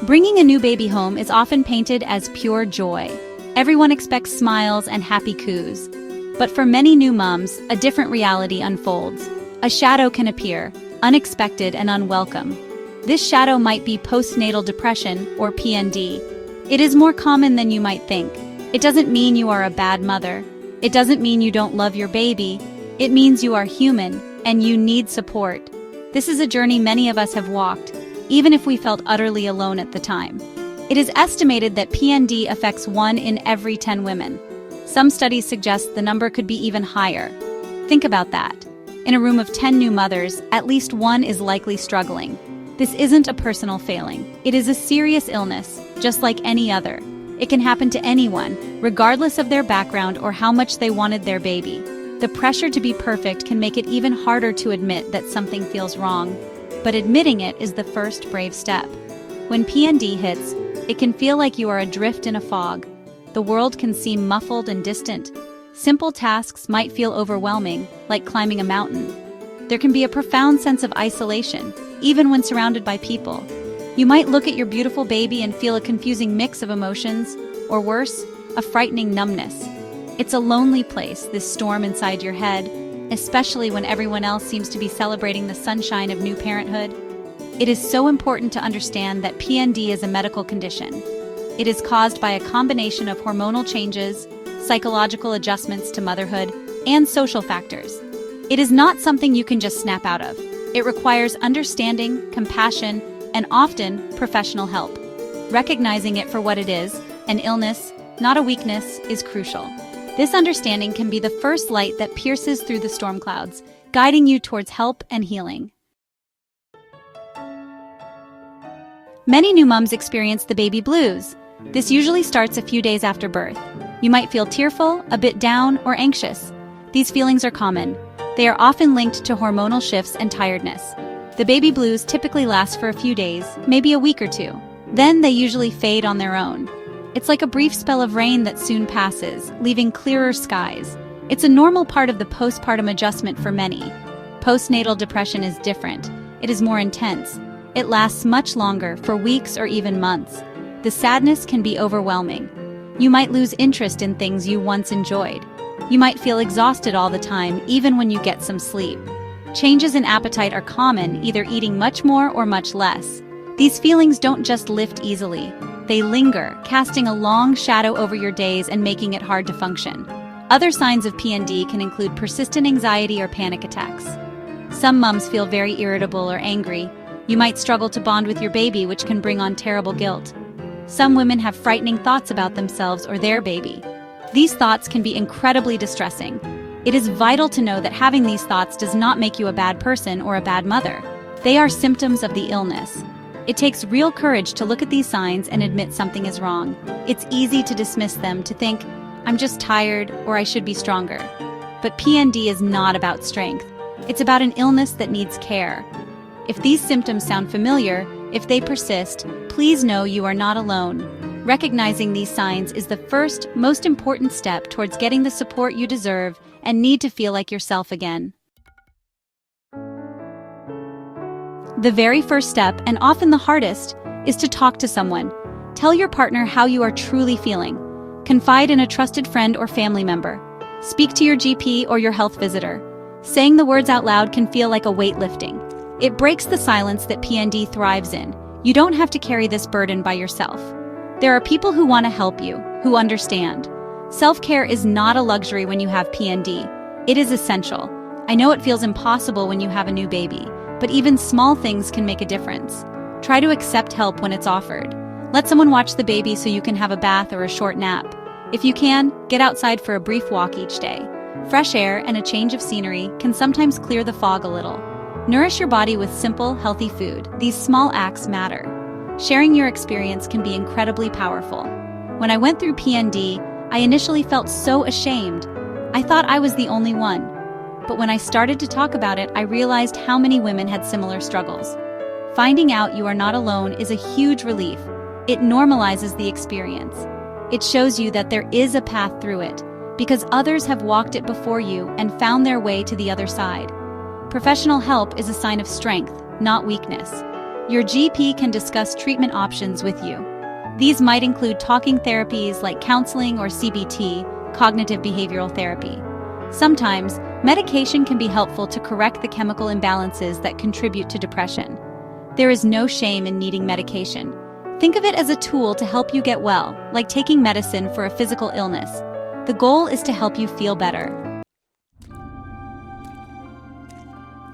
Bringing a new baby home is often painted as pure joy. Everyone expects smiles and happy coos. But for many new moms, a different reality unfolds. A shadow can appear, unexpected and unwelcome. This shadow might be postnatal depression, or PND. It is more common than you might think. It doesn't mean you are a bad mother. It doesn't mean you don't love your baby. It means you are human, and you need support. This is a journey many of us have walked, even if we felt utterly alone at the time. It is estimated that PND affects 1 in every 10 women. Some studies suggest the number could be even higher. Think about that. In a room of 10 new mothers, at least 1 is likely struggling. This isn't a personal failing. It is a serious illness, just like any other. It can happen to anyone, regardless of their background or how much they wanted their baby. The pressure to be perfect can make it even harder to admit that something feels wrong. But admitting it is the first brave step. When PND hits, it can feel like you are adrift in a fog. The world can seem muffled and distant. Simple tasks might feel overwhelming, like climbing a mountain. There can be a profound sense of isolation, even when surrounded by people. You might look at your beautiful baby and feel a confusing mix of emotions, or worse, a frightening numbness. It's a lonely place, this storm inside your head, especially when everyone else seems to be celebrating the sunshine of new parenthood. It is so important to understand that PND is a medical condition. It is caused by a combination of hormonal changes, psychological adjustments to motherhood, and social factors. It is not something you can just snap out of. It requires understanding, compassion, and often professional help. Recognizing it for what it is, an illness, not a weakness, is crucial. This understanding can be the first light that pierces through the storm clouds, guiding you towards help and healing. Many new moms experience the baby blues. This usually starts a few days after birth. You might feel tearful, a bit down, or anxious. These feelings are common. They are often linked to hormonal shifts and tiredness. The baby blues typically last for a few days, maybe a week or 2. Then they usually fade on their own. It's like a brief spell of rain that soon passes, leaving clearer skies. It's a normal part of the postpartum adjustment for many. Postnatal depression is different. It is more intense. It lasts much longer, for weeks or even months. The sadness can be overwhelming. You might lose interest in things you once enjoyed. You might feel exhausted all the time, even when you get some sleep. Changes in appetite are common, either eating much more or much less. These feelings don't just lift easily. They linger, casting a long shadow over your days and making it hard to function. Other signs of PND can include persistent anxiety or panic attacks. Some moms feel very irritable or angry. You might struggle to bond with your baby, which can bring on terrible guilt. Some women have frightening thoughts about themselves or their baby. These thoughts can be incredibly distressing. It is vital to know that having these thoughts does not make you a bad person or a bad mother. They are symptoms of the illness. It takes real courage to look at these signs and admit something is wrong. It's easy to dismiss them, to think, I'm just tired or I should be stronger. But PND is not about strength. It's about an illness that needs care. If these symptoms sound familiar, if they persist, please know you are not alone. Recognizing these signs is the first, most important step towards getting the support you deserve and need to feel like yourself again. The very first step, and often the hardest, is to talk to someone. Tell your partner how you are truly feeling. Confide in a trusted friend or family member. Speak to your GP or your health visitor. Saying the words out loud can feel like a weight lifting. It breaks the silence that PND thrives in. You don't have to carry this burden by yourself. There are people who want to help you, who understand. Self-care is not a luxury when you have PND. It is essential. I know it feels impossible when you have a new baby, but even small things can make a difference. Try to accept help when it's offered. Let someone watch the baby so you can have a bath or a short nap. If you can, get outside for a brief walk each day. Fresh air and a change of scenery can sometimes clear the fog a little. Nourish your body with simple, healthy food. These small acts matter. Sharing your experience can be incredibly powerful. When I went through PND, I initially felt so ashamed. I thought I was the only one. But when I started to talk about it, I realized how many women had similar struggles. Finding out you are not alone is a huge relief. It normalizes the experience. It shows you that there is a path through it, because others have walked it before you and found their way to the other side. Professional help is a sign of strength, not weakness. Your GP can discuss treatment options with you. These might include talking therapies like counseling or CBT, cognitive behavioral therapy. Sometimes, medication can be helpful to correct the chemical imbalances that contribute to depression. There is no shame in needing medication. Think of it as a tool to help you get well, like taking medicine for a physical illness. The goal is to help you feel better.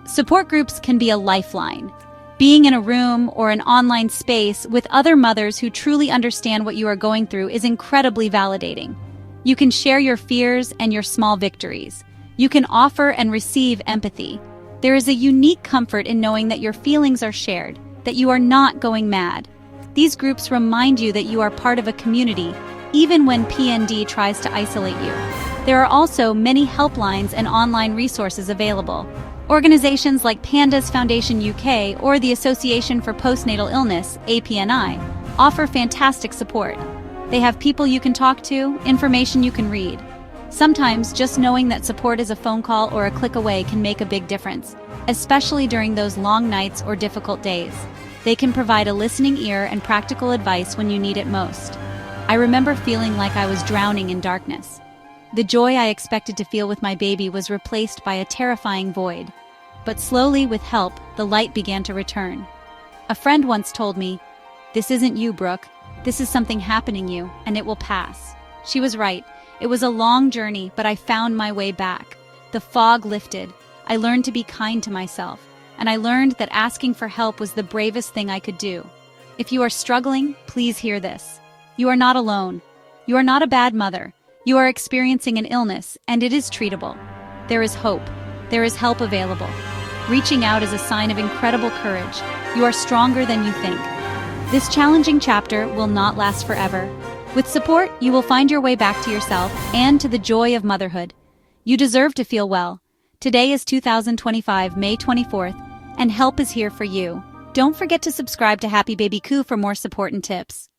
Support groups can be a lifeline. Being in a room or an online space with other mothers who truly understand what you are going through is incredibly validating. You can share your fears and your small victories. You can offer and receive empathy. There is a unique comfort in knowing that your feelings are shared, that you are not going mad. These groups remind you that you are part of a community, even when PND tries to isolate you. There are also many helplines and online resources available. Organizations like Pandas Foundation UK or the Association for Postnatal Illness, APNI, offer fantastic support. They have people you can talk to, information you can read. Sometimes just knowing that support is a phone call or a click away can make a big difference, especially during those long nights or difficult days. They can provide a listening ear and practical advice when you need it most. I remember feeling like I was drowning in darkness. The joy I expected to feel with my baby was replaced by a terrifying void. But slowly, with help, the light began to return. A friend once told me, "This isn't you, Brooke. This is something happening you, and it will pass." She was right. It was a long journey, but I found my way back. The fog lifted. I learned to be kind to myself, and I learned that asking for help was the bravest thing I could do. If you are struggling, please hear this. You are not alone. You are not a bad mother. You are experiencing an illness, and it is treatable. There is hope. There is help available. Reaching out is a sign of incredible courage. You are stronger than you think. This challenging chapter will not last forever. With support, you will find your way back to yourself and to the joy of motherhood. You deserve to feel well. Today is 2025, May 24th, and help is here for you. Don't forget to subscribe to Happy Baby Coo for more support and tips.